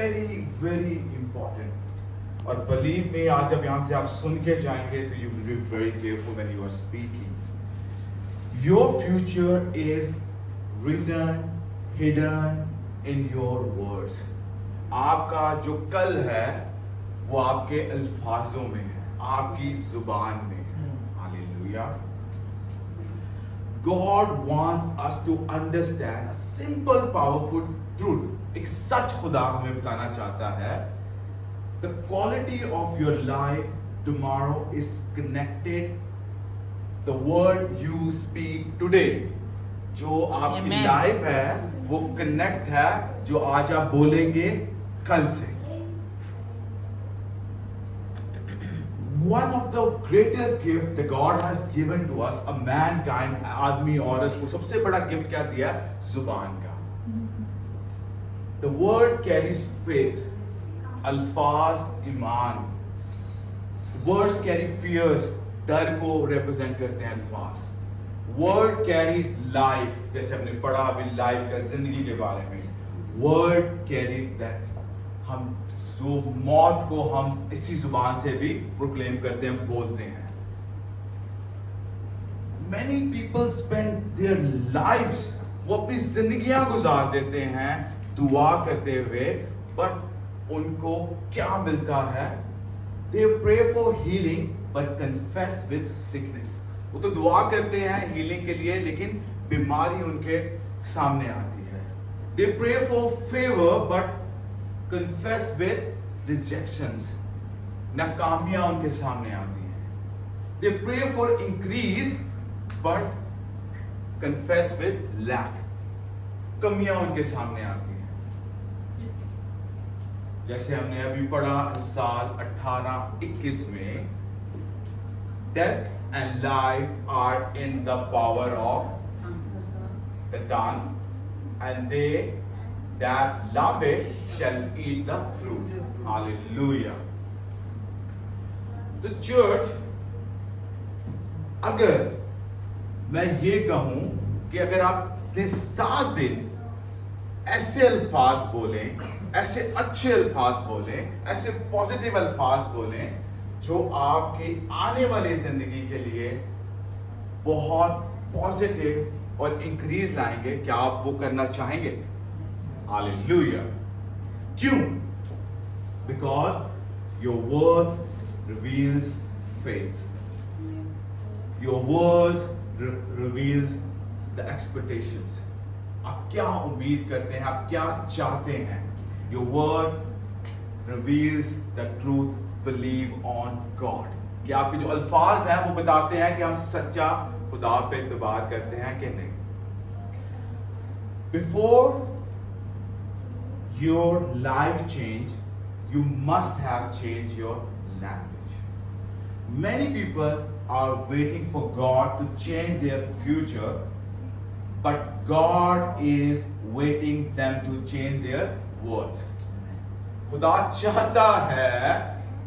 Very very important. और बलीव में आज जब यहां से आप सुन के जाएंगे तो you will be very careful when you are speaking. Your future is written hidden in your words. आपका जो कल है वो आपके अल्फाजों में है, आपकी जुबान में है। Hallelujah. God wants us to understand a simple powerful truth. एक सच खुदा हमें बताना चाहता है। The quality of your life tomorrow is connected the word you speak today. जो आपकी लाइफ है वो कनेक्ट है जो आज आप बोलेंगे कल से। One of the greatest gift that God has given to us, a mankind, आदमी औरत को सबसे बड़ा गिफ्ट क्या दिया? जुबान का। The word carries faith, अल्फाज ईमान। Words carry fears, डर को represent करते हैं अल्फाज। Word carries life, जैसे हमने पढ़ा अभी लाइफ का, जिंदगी के बारे में। Word carry death, हम जो मौत को हम इसी जुबान से भी प्रोक्लेम करते हैं, बोलते हैं। Many people spend their lives, वो अपनी जिंदगियां गुजार देते हैं दुआ करते हुए, बट उनको क्या मिलता है? They pray for healing but confess with sickness. वो तो दुआ करते हैं हीलिंग के लिए, लेकिन बीमारी उनके सामने आती है। They pray for favor but confess with rejections. नाकामियां उनके सामने आती हैं। They pray for increase but confess with lack. कमियां उनके सामने आती हैं। जैसे हमने अभी पढ़ा साल 18-21 में, death and life are in the power of the tongue, and they that love it shall eat the fruit. Hallelujah. The church, अगर मैं ये कहूं कि अगर आप 7 दिन ऐसे अल्फाज बोलें, ऐसे अच्छे अल्फाज बोलें, ऐसे पॉजिटिव अल्फाज बोलें जो आपके आने वाली जिंदगी के लिए बहुत पॉजिटिव और इंक्रीज लाएंगे, क्या आप वो करना चाहेंगे? Hallelujah. क्यों? Because your word reveals faith. Your words reveals the expectations. आप क्या उम्मीद करते हैं, आप क्या चाहते हैं? Your word reveals the truth. Believe on God. कि आपके जो अल्फाज हैं वो बताते हैं कि हम सच्चा खुदा पे इत्बार करते हैं कि नहीं। Before your life change, you must have changed your language. Many people are waiting for God to change their future, but God is waiting them to change their words. खुदा चाहता है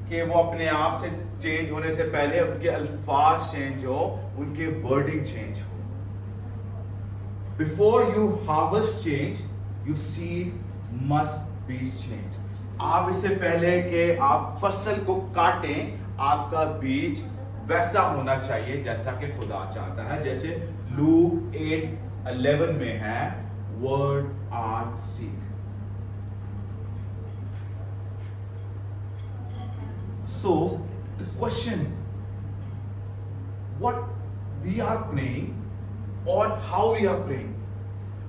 कि वो अपने आप से चेंज होने से पहले उनके अल्फाज चेंज हो, उनके वर्डिंग चेंज हो। Before you harvest change, you seed must be changed. आप इससे पहले कि आप फसल को काटें, आपका बीज वैसा होना चाहिए जैसा कि खुदा चाहता है। जैसे लूक 8:11 में है, word are seed. So the question, what we are praying or how we are praying,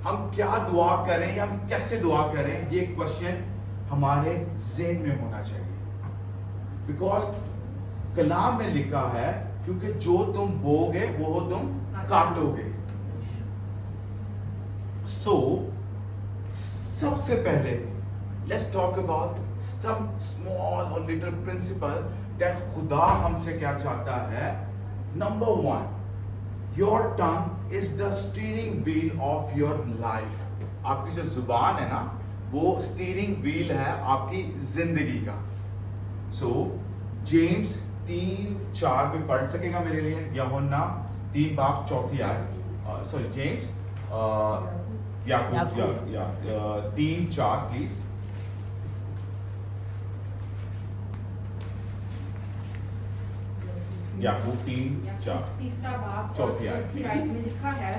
हम क्या दुआ करें या हम कैसे दुआ करें, ये क्वेश्चन हमारे ज़हन में होना चाहिए। बिकॉज कलाम में लिखा है, क्योंकि जो तुम बोगे वो तुम काटोगे। सो सबसे पहले let's talk about some small और लिटिल प्रिंसिपल दैट खुदा हमसे क्या चाहता है। नंबर 1, Your tongue is the steering wheel of your life. आपकी जो जुबान है ना, वो स्टीयरिंग व्हील है आपकी जिंदगी का। सो जेम्स 3:4 कोई पढ़ सकेगा मेरे लिए? यूहन्ना 3:4 आयत, सॉरी जेम्स याकूब 3:4 प्लीज। याकूब 3:4 तीसरा बाब और चौथी आयत। चौथी आयत में लिखा है,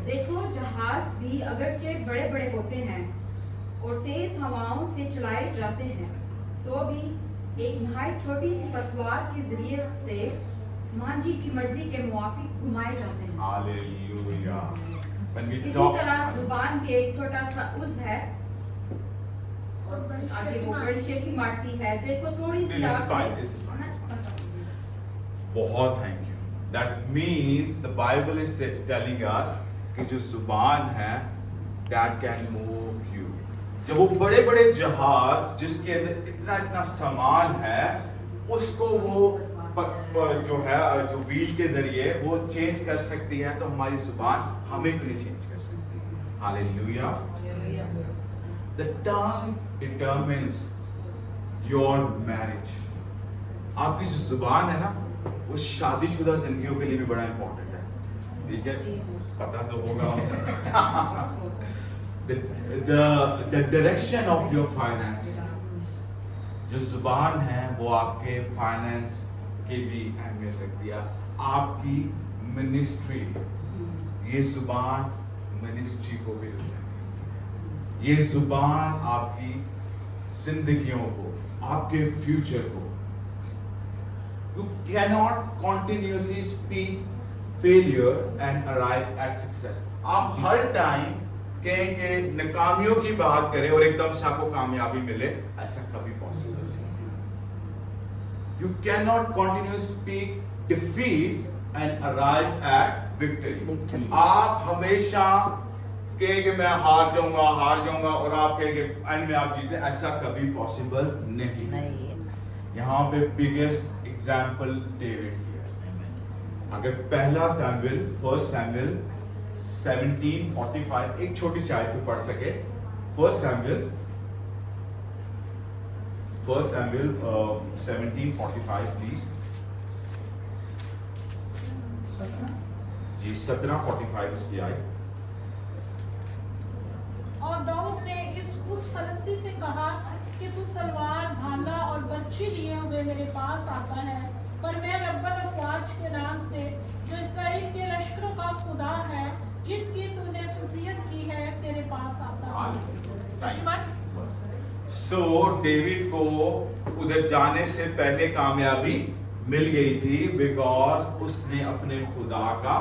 देखो जहाज भी अगरचे बड़े बड़े होते हैं और तेज हवाओं से चलाए जाते हैं, तो भी एक नहायत छोटी सी पतवार के जरिए से मांझी की मर्जी के मुआफिक घुमाए जाते हैं। हालेलुया। When we इसी talk, तरह जुबान भी एक छोटा सा उज़ है और आगे वो बड़ी शेखी मारती है। देखो थोड़ी सी This is आग fine, से this is fine. बहुत thank you. That means the Bible is telling us कि जो जुबान है that can move you। जब वो बड़े बड़े जहाज जिसके अंदर इतना इतना सामान है उसको वो जो है जो व्हील के जरिए वो चेंज कर सकती है, तो हमारी जुबान हमें क्यों नहीं चेंज कर सकती? Hallelujah. The tongue determines your marriage। आपकी जो जुबान है ना वो शादीशुदा जिंदगियों के लिए भी बड़ा इंपॉर्टेंट है, ठीक है? पता तो होगा। The direction of your finance, जो जुबान है वो आपके फाइनेंस की भी अहमियत रखती है। आपकी मिनिस्ट्री, ये जुबान मिनिस्ट्री को भी रिफ्लेक्ट, ये जुबान आपकी जिंदगियों को, आपके फ्यूचर को। You cannot continuously speak failure and arrive at success। आप हर टाइम कहें कि नाकामियों की बात करें और एकदम से आपको कामयाबी मिले, ऐसा कभी पॉसिबल नहीं। You cannot continuously speak defeat and arrive at victory। आप हमेशा कहें कि मैं हार जाऊंगा और आप कहें कि एंड में आप जीते, ऐसा कभी पॉसिबल नहीं। यहाँ पे बिगेस्ट एग्जाम्पल डेविड की है। अगर पहला सैमुएल 1 सैमुएल 17:45 एक छोटी सी आयत को पढ़ सके। 1 सैमुएल 17:45 प्लीज जी। 17:45 उसकी आयत। और दाऊद ने उस फलस्ती से कहा कि तू तलवार, भाला और बर्छी लिए हुए मेरे पास आता है, पर मैं रब्बुल अफ़वाज के नाम से, जो इसराइल के लश्करों का खुदा है, जिसकी तूने फजीहत की है, तेरे पास आता हूं। सो डेविड को उधर जाने से पहले कामयाबी मिल गई थी बिकॉज उसने अपने खुदा का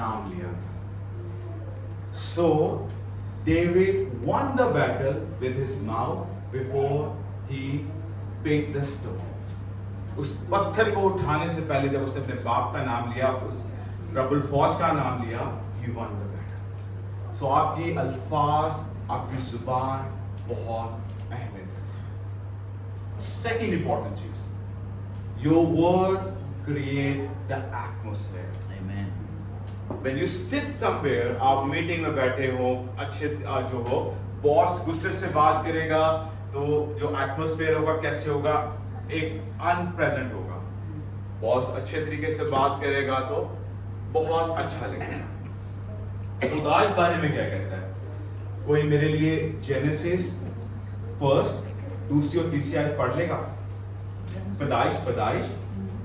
नाम लिया था। सो David won the battle with his mouth before he picked the stone। उस पत्थर को उठाने से पहले जब उसने अपने बाप का नाम लिया, उस रब्बुल फौज का नाम लिया, he won the battle। So आपकी अल्फाज, आपकी जुबान बहुत अहमियत है। Second important चीज, your word create the atmosphere। Amen। When you sit somewhere, आप मीटिंग में बैठे हो, अच्छे जो हो, बॉस गुस्से से बात करेगा तो जो एटमॉस्फेयर होगा कैसे होगा? एक अनप्रेजेंट होगा। बॉस अच्छे तरीके से बात करेगा तो बहुत अच्छा लगेगा। खुदा इस बारे में क्या कहता है? कोई मेरे लिए जेनेसिस 1 दूसरी और तीसरी आयत पढ़ लेगा? पैदाइश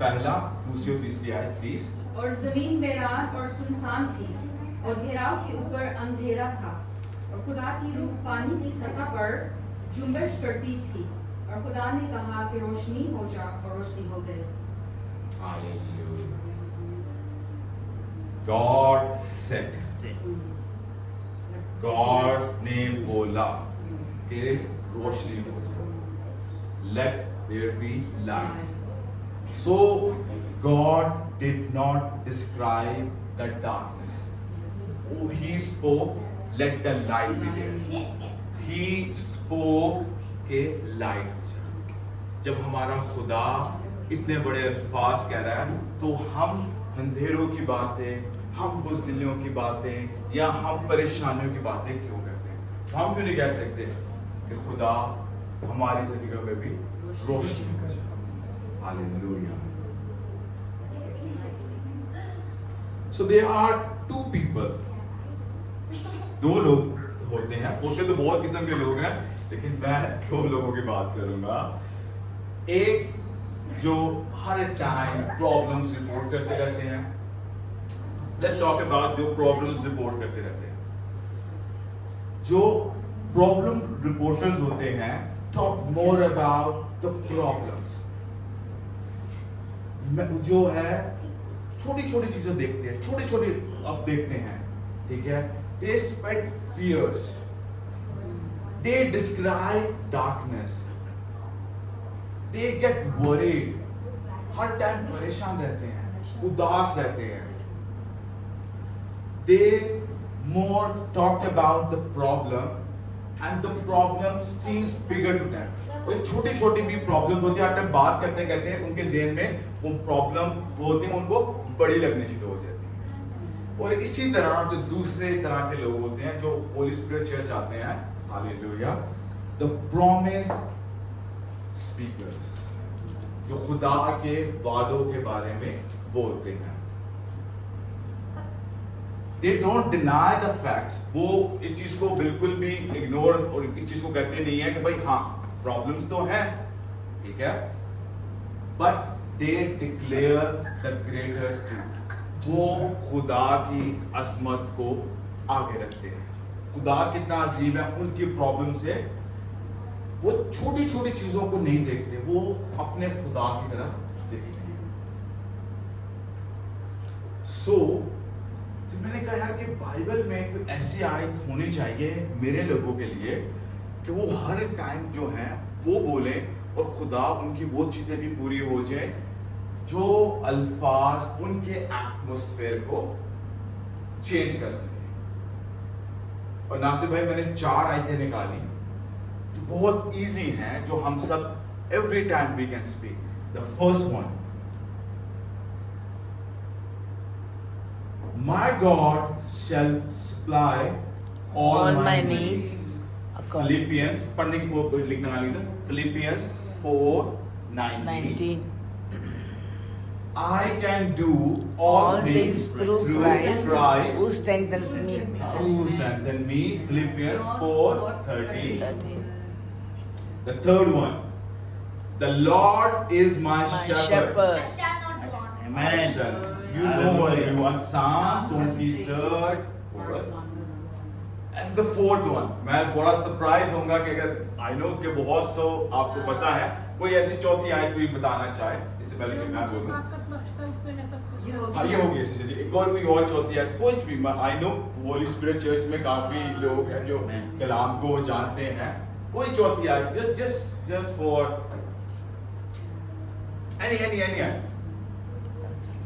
पहला, दूसरी और तीसरी आयत प्लीज। और जमीन वीरान और सुनसान थी और घेराव के ऊपर अंधेरा था, और खुदा की रूह पानी की सतह पर जुम्बिश करती थी, और खुदा ने कहा कि रोशनी हो जा, और रोशनी हो गई। God said, God ने बोला कि रोशनी हो जाए, let there be light। So God did not describe the darkness। Oh, he spoke, let the light be there। He spoke के light हो जाए। जब हमारा खुदा इतने बड़े अल्फाज कह रहा है तो हम अंधेरों की बातें, हम बुज़दिलों की बातें या हम परेशानियों की बातें क्यों करते हैं? हम क्यों नहीं कह सकते कि खुदा हमारी जिंदगियों में भी रोशनी कर जाए? Hallelujah. So there are two people। दो लोग होते हैं, होते तो बहुत किस्म के लोग हैं, लेकिन मैं दो लोगों की बात करूंगा। एक जो हर टाइम प्रॉब्लम्स रिपोर्ट करते रहते हैं. लेट्स टॉक अबाउट जो प्रॉब्लम्स रिपोर्ट करते रहते हैं. जो प्रॉब्लम रिपोर्टर्स होते हैं talk more about the problems. जो है छोटी छोटी चीजें देखते हैं, छोटे छोटे अब देखते हैं, ठीक है. They spread fears, they describe darkness, they get worried, हर टाइम परेशान रहते हैं, उदास रहते हैं. They more talk about the problem and the problem seems bigger to them. और छोटी छोटी भी प्रॉब्लम होती है, हर टाइम बात करते कहते हैं उनके ज़हन में वो प्रॉब्लम होती है, उनको बड़ी लगनी शुरू हो जाती है. और इसी तरह जो दूसरे तरह के लोग होते हैं जो होली स्पिरिट चर्च आते हैं, हालेलुया, द प्रॉमिस स्पीकर्स, जो खुदा के वादों के बारे में बोलते हैं. They don't deny the facts. वो इस चीज को बिल्कुल भी इग्नोर और इस चीज को कहते नहीं है कि भाई हाँ प्रॉब्लम्स तो हैं, ठीक है, but they declare the greater truth. वो खुदा की अजमत को आगे रखते हैं. खुदा कितना अजीब है, उनकी प्रॉब्लम से वो छोटी छोटी चीजों को नहीं देखते, वो अपने खुदा की तरफ देखते हैं. So तो मैंने कहा यार कि बाइबल में कोई ऐसी आयत होनी चाहिए मेरे लोगों के लिए कि वो हर टाइम जो है वो बोले और खुदा उनकी वो चीजें भी पूरी हो जाए जो अल्फाज उनके एटमॉस्फेयर को चेंज कर सके. और नासिर भाई मैंने 4 आयतें निकाली जो बहुत इजी हैं, जो हम सब every time we can speak. The first one, My God shall supply all my needs. Philippians, पढ़ने की वो लिखने वाली है. Philippians 4:19. I can do all things through Christ who strengthens me. who strengthen me. Philippians 4:13. The third one, the Lord is my shepherd. Amen. You know what you want. Psalm 23rd verse. And the fourth one, मैं बड़ा surprise होऊंगा कि अगर I know कि बहुत सो आपको पता है, कोई ऐसी चौथी आयत कोई बताना चाहे इससे पहले कि मैं बोलूं. ताकत बख्शता है, उसमें मैं सब कुछ हाँ ये होगी ऐसी चीज़. एक और कोई और चौथी आयत कुछ भी. I know Holi spirit church में काफी लोग हैं जो कलाम को जानते हैं. कोई चौथी आयत just for any आयत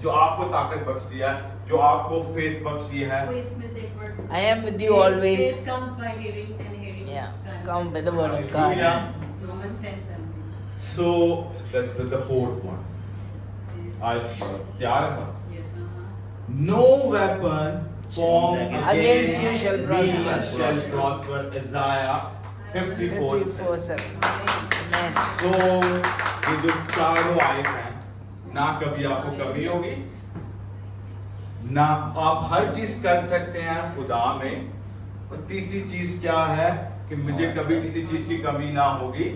जो आपको ताकत बख्शी है, जो आपको फेथ बख्शी है. कोई इसमें से एक word. I am with you always. Faith comes by hearing and hearing Yeah, is kind. come with the word of God. Hallelujah. Romans 10:17. So the fourth one. तैयार है सब? Yes. No weapon formed Against you shall prosper. shall prosper. Isaiah 54:7. 54:7. Amen. So ये जो चारों आयत हैं, ना कभी आपको कमी होगी, ना आप हर चीज कर सकते हैं खुदा में. और तीसरी चीज क्या है कि मुझे कभी किसी चीज की कमी ना होगी.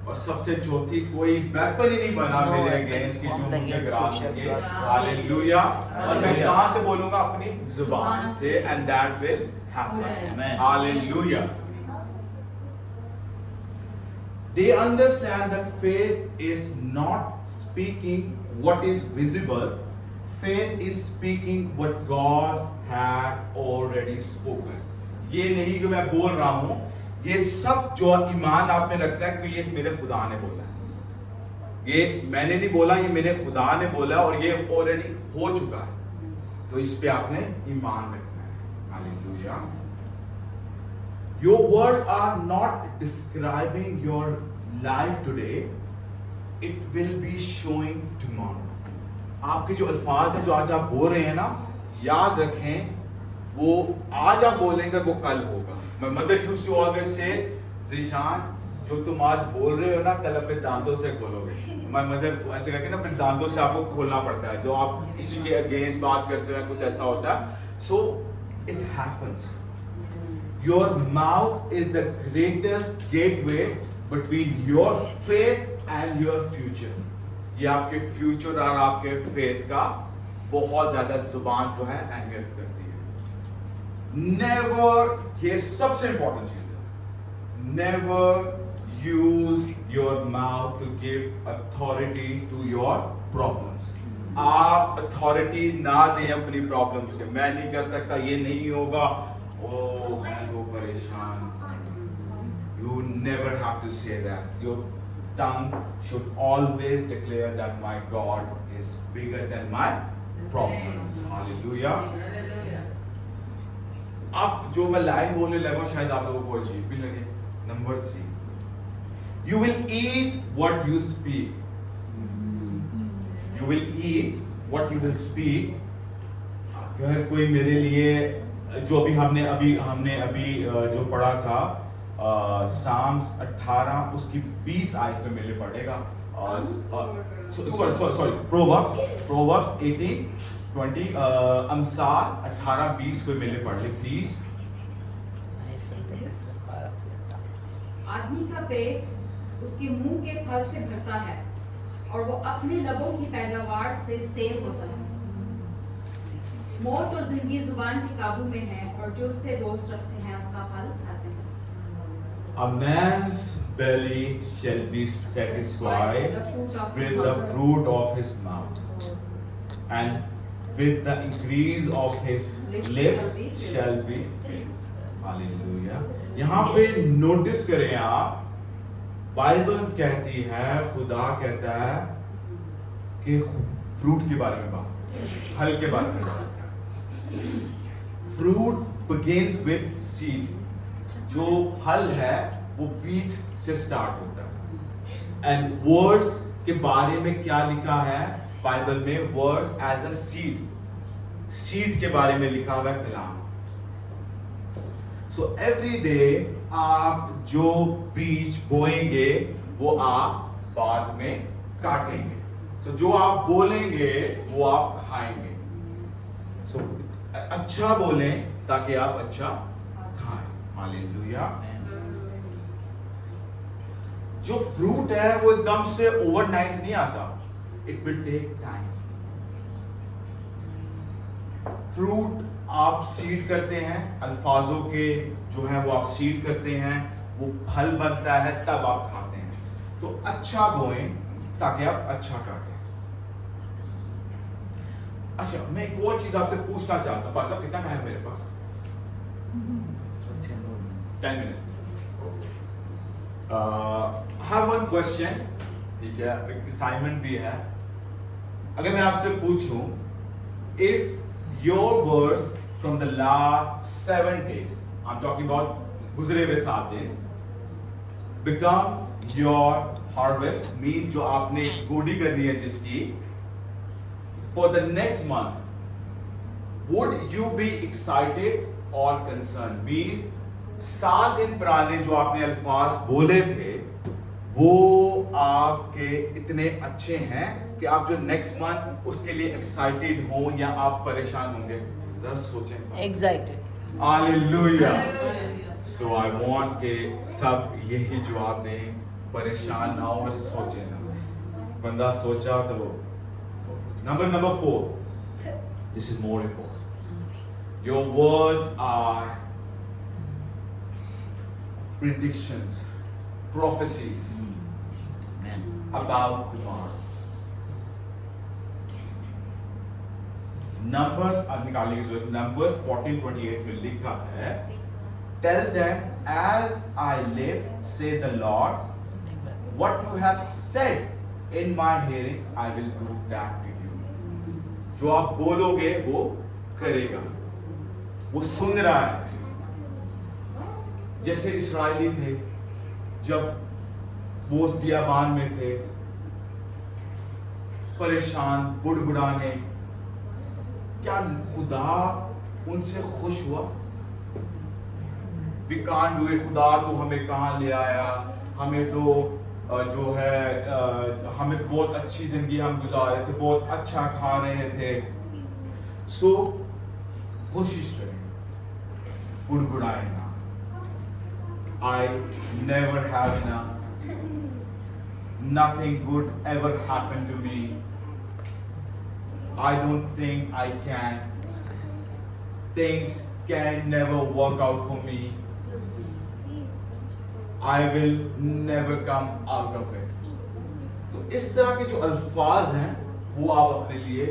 और सबसे चौथी, कोई वेपन ही नहीं बना No मेरे weapon अगेंस्ट की जो formed मुझे against गिरा you shall सके. prosper. हालेलुया. और मैं कहां से बोलूंगा? अपनी जुबान से. And that will happen. Amen. Hallelujah. They understand that faith is not speaking what is visible. Faith is speaking what God had already spoken. ये नहीं जो मैं बोल रहा हूँ, ये सब जो ईमान आप में रखता है कि ये मेरे खुदा ने बोला है. ये मैंने नहीं बोला, ये मेरे खुदा ने बोला और ये ऑलरेडी हो चुका है. तो इस पे आपने ईमान रखना है. Hallelujah. Your words are not describing your life today. It will be showing tomorrow. आपके जो अल्फाज हैं जो आज आप बोल रहे हैं ना, याद रखें वो आज आप बोलेंगे वो कल होगा. My mother used to always say, Zeeshan जो तुम आज बोल रहे हो ना कल अपने दांतों से खोलोगे. My mother ऐसे करके ना अपने दांतों से आपको खोलना पड़ता है. जो आप किसी के अगेंस्ट बात करते हो कुछ ऐसा होता है. So it happens. Your mouth is the greatest gateway between your faith and your future. ये आपके फ्यूचर और आपके फेथ का बहुत ज्यादा जुबान जो है अहमियत करती है। नेवर, ये सबसे इंपॉर्टेंट चीज है, never use your mouth to give authority to your problems. आप अथॉरिटी ना दें अपनी प्रॉब्लम्स के, मैं नहीं कर सकता, ये नहीं होगा, ओ मैं तो परेशान। You never have to say that. Your tongue should always declare that my God is bigger than my problems. Hallelujah. अब जो मैं लाइन बोलने लगा शायद आप लोगों को अजीब भी लगे। Number 3, you will eat what you speak. You will eat what you will speak. अगर कोई मेरे लिए जो अभी हमने अभी जो पढ़ा था साम्स 18 उसकी 20 आयत में मिलने पड़ेगा। सॉरी प्रोवर्ब्स 18-20 अमसाल 18-20 को मिलने पढ़ ले प्लीज। आदमी का पेट उसके मुंह के फल से भरता है और वो अपने लबों की पैदावार से सेर होता है। मौत और जिंदगी जुबान के काबू में है और जो उससे दोस्त रखते हैं उसका फल खाते हैं। A man's belly shall be satisfied with the fruit of his mouth, and with the increase of his lips shall be. Hallelujah. यहाँ पे नोटिस करें आप, बाइबल कहती है, खुदा कहता है कि फ्रूट के बारे में बात, फल के बारे में बात। Fruit begins with seed. जो फल है वो बीज से स्टार्ट होता है। एंड वर्ड्स के बारे में क्या लिखा है बाइबल में? Words as a seed, seed के बारे में लिखा हुआ है कलाम। सो एवरी डे आप जो बीज बोएंगे वो आप बाद में काटेंगे। सो जो आप बोलेंगे वो आप खाएंगे। सो अच्छा बोलें ताकि आप अच्छा खाएं। हालेलुया। जो फ्रूट है वो एकदम से ओवरनाइट नहीं आता, it will take time. Fruit आप सीड करते हैं, अल्फाजों के जो है वो आप सीड करते हैं, वो फल बनता है तब आप खाते हैं। तो अच्छा बोएं ताकि आप अच्छा काटें। अच्छा, मैं एक और चीज आपसे पूछना चाहता हूं। बस अब कितना टाइम है मेरे पास? 10 minutes. have one question, ठीक है, एक असाइनमेंट भी है। अगर मैं आपसे पूछूं, if your words from the last 7 days, I'm talking about गुजरे हुए 7 दिन, become your harvest, means जो आपने गोडी करनी है जिसकी, for the next month, would you be excited or concerned? Means 7 दिन पुराने जो आपने अल्फाज बोले थे वो आपके इतने अच्छे हैं कि आप जो नेक्स्ट मंथ उसके लिए एक्साइटेड हो या आप परेशान होंगे? जरा सोचें। Excited. Hallelujah. So I want के सब यही जवाब दें, परेशान ना हो और सोचें ना। बंदा सोचा तो number 4, this is more important. Your words are predictions, prophecies about tomorrow. Numbers अब निकालने की जरूरत। Numbers 14:28 में लिखा है, tell them as I live, say the Lord, what you have said in my hearing, I will do that to you. जो आप बोलोगे वो करेगा, वो सुन रहा है। जैसे इस्राएली थे जब वो बियाबान में थे, परेशान, बुड़बुड़ाने, क्या खुदा उनसे खुश हुआ? We can't do it, खुदा तो हमें कहाँ ले आया, हमें तो जो है हमें तो बहुत अच्छी जिंदगी हम गुजार रहे थे, बहुत अच्छा खा रहे थे। सो कोशिश करें, बुड़बुड़ाएं ना। I never have enough, nothing good ever happened to me. I don't think I can. Things can never work out for me. I will never come out of it. तो इस तरह के जो अल्फाज हैं वो आप अपने लिए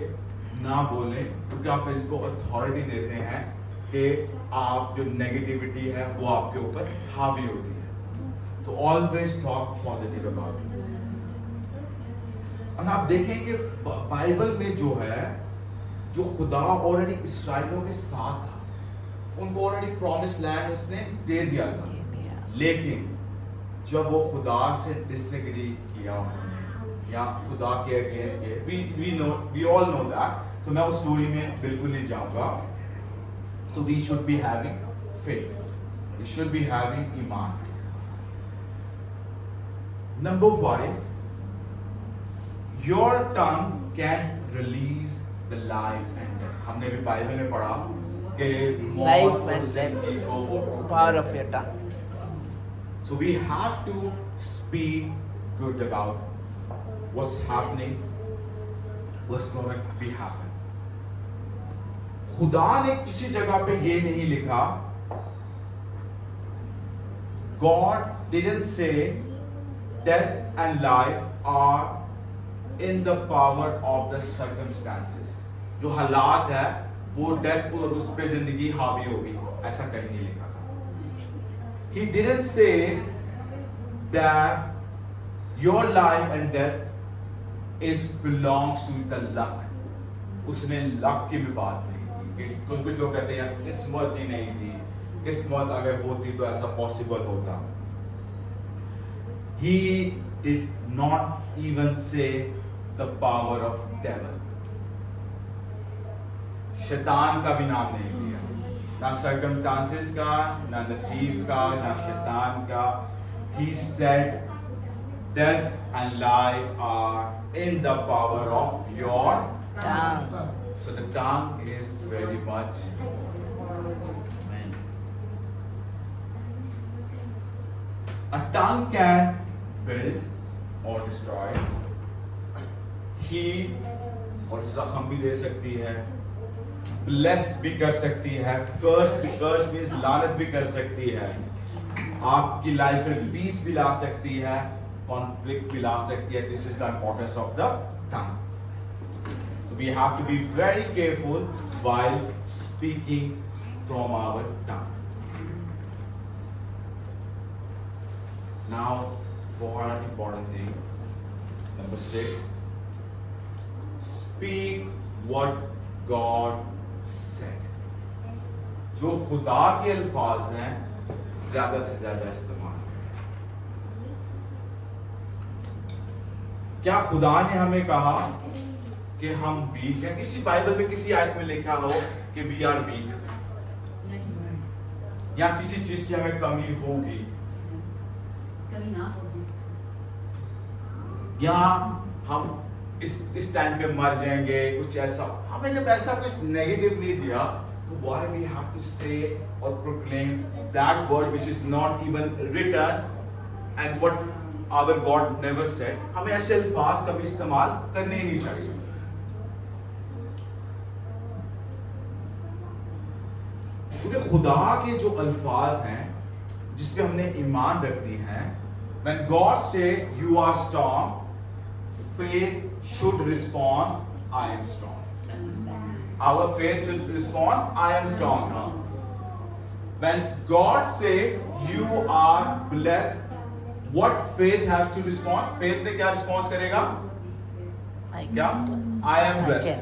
ना बोलें, क्योंकि आप इसको अथॉरिटी देते हैं कि आप जो नेगेटिविटी है वो आपके ऊपर हावी होती है। तो always talk positive about it. और आप देखें कि बाइबल में जो है, जो खुदा ऑलरेडी इसराइलियों के साथ था, उनको ऑलरेडी प्रॉमिस लैंड उसने दे दिया था, लेकिन जब वो खुदा से डिसएग्री किया या खुदा के अगेंस्ट गए, वी ऑल नो दैट, तो मैं उस स्टोरी में बिल्कुल नहीं जाऊंगा। तो we should be having faith, we should be having ईमान। Number 5, your tongue can release the life and death. हमने भी बाइबल में पढ़ा कि Life and death, power of your tongue. So we have to speak good about what's happening, what's going to be happen. खुदा ने किसी जगह पे ये नहीं लिखा, God didn't say death and life are in the power of the circumstances. जो हालात है वो डेथ और उस पे जिंदगी हावी होगी, ऐसा कहीं नहीं लिखा था। He didn't say that your life and death is belongs to the luck. उसने लक की भी बात नहीं की। कुछ लोग कहते हैं किस्मत ही नहीं थी, किस्मत अगर होती तो ऐसा पॉसिबल होता। He did not even say the power of devil. शैतान का भी नाम नहीं लिया, ना circumstances का, ना नसीब का, ना शैतान का। He said death and life are in the power of your Tongue. So the tongue is very much. A tongue can build or destroy, heal और जख्म भी दे सकती है, ब्लेस भी कर सकती है, कर्स मींस लानत भी कर सकती है, आपकी लाइफ में पीस भी ला सकती है, कॉन्फ्लिक्ट भी ला सकती है। This is the importance of the tongue. So we have to be very careful while speaking from our tongue. Now, for an important thing, number 6, speak what God said. जो खुदा के अल्फाज हैं ज्यादा से ज्यादा इस्तेमाल करें। क्या खुदा ने हमें कहा कि हम वीक हैं? किसी बाइबल में किसी आयत में लिखा हो कि वी आर वीक, या किसी चीज की हमें कमी होगी, कभी ना होगी, या हम इस टाइम पे मर जाएंगे, कुछ ऐसा। हमें जब ऐसा कुछ नेगेटिव नहीं दिया, तो why we have to say or proclaim that word which is not even written and what our God never said? हमें ऐसे अल्फाज कभी इस्तेमाल करने ही नहीं चाहिए। क्योंकि खुदा के जो अल्फाज हैं जिसपे हमने ईमान रखनी है, when God say you are strong, faith should respond, I am strong. Our faith should respond, I am strong. When God say you are blessed, what faith has to respond? Faith ने क्या response करेगा? क्या? I am blessed.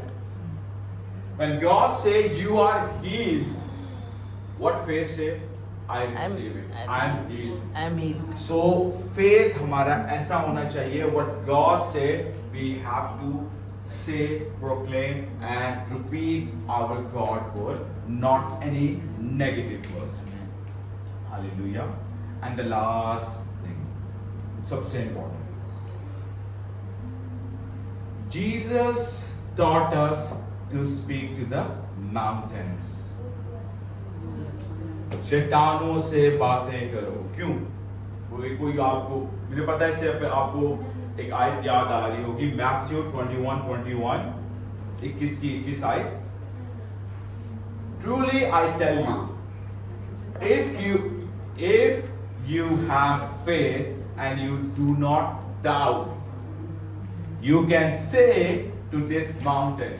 When God say you are healed, what faith say? I receive it. I am healed. I am healed. So faith हमारा ऐसा होना चाहिए, what God say we have to say, proclaim and repeat our God word, not any negative words. Hallelujah. And the last thing, सबसे important, Jesus taught us to speak to the mountains. चट्टानों से बातें करो। क्यों? कोई आपको, मुझे पता है इससे आपको एक आयत याद आ रही होगी, मैथ्यू 21:21, 21 की 21 आयत। Truly I tell you, if you have faith and you do not doubt, you can say to this mountain,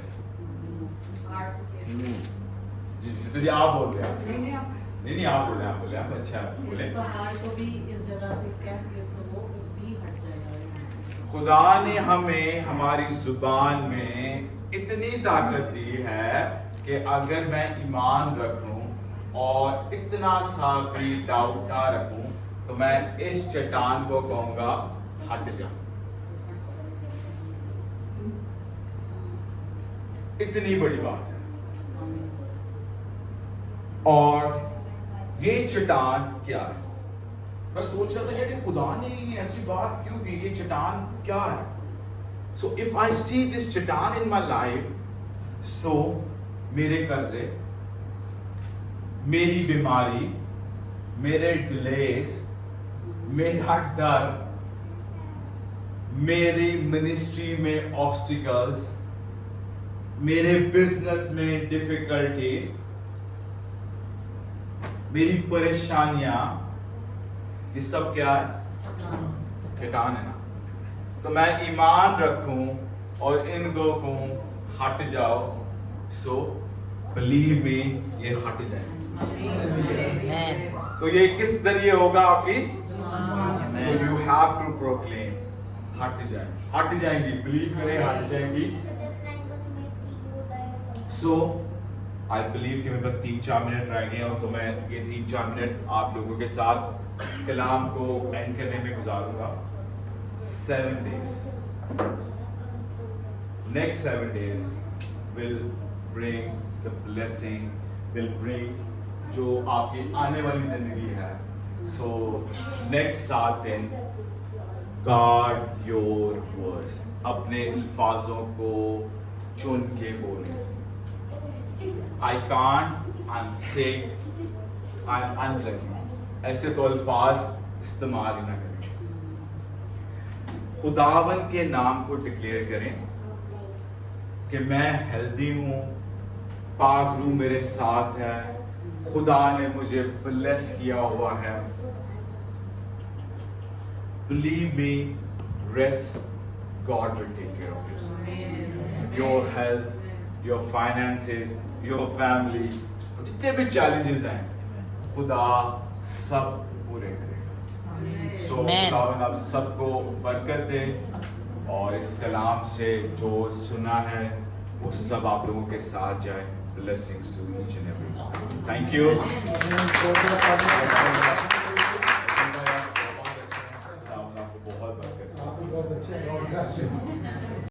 जी आप बोल रहे हैं, नहीं आप बोल रहे हैं, आप बोले, आप अच्छा बोले। इस पहाड़ को भी इस जगह से कह के तो वो भी हट जाएगा। खुदा ने हमें हमारी जुबान में इतनी ताकत दी है कि अगर मैं ईमान रखूं और इतना सा भी डाउट ना रखूं तो मैं इस चट्टान को कहूंगा हट जा। इतनी बड़ी बात है। और ये चट्टान क्या है? मैं सोच रहा था कि खुदा ने ऐसी बात क्यों की, ये चट्टान क्या है? So if I see this चट्टान in my life, so मेरे कर्जे, मेरी बीमारी, मेरे डिलेस, मेरा डर, मेरी मिनिस्ट्री में ऑब्स्टिकल्स, मेरे बिजनेस में डिफिकल्टीज, मेरी परेशानियां, ये सब क्या है? चट्टान है ना। तो मैं ईमान रखूं और इनको कहूं हट जाओ, सो बिलीव में ये हट जाए। तो ये किस जरिए होगा आपकी? So you have to proclaim, हट जाएंगी, बिलीव करें, हट जाएंगी। सो आई बिलीव कि मेरे पास 3-4 मिनट रह गए और तो मैं ये 3-4 मिनट आप लोगों के साथ कलाम को एंड करने में गुजारूंगा। 7 days, next 7 days will bring the blessing, will bring जो आपकी आने वाली जिंदगी है। So next 7 दिन guard your words, अपने अल्फाजों को चुन के बोलें। I can't, I'm sick, I'm unlucky, ऐसे तो अल्फाज इस्तेमाल ही ना करें। खुदावन के नाम को डिक्लेयर करें कि मैं हेल्दी हूं, पाक रूह मेरे साथ है, खुदा ने मुझे ब्लेस किया हुआ है। Believe me, rest, God will take care of you. Your health, your finances, your family, जितने भी challenges हैं, खुदा सब पूरे करेगा। So खुदावन आप सबको बरकत दे और इस कलाम से जो सुना है वो सब आप लोगों के साथ जाए। Blessings to each and every one. Thank you. खुदावन आपको बहुत बरकत दे। बहुत अच्छे, God bless you.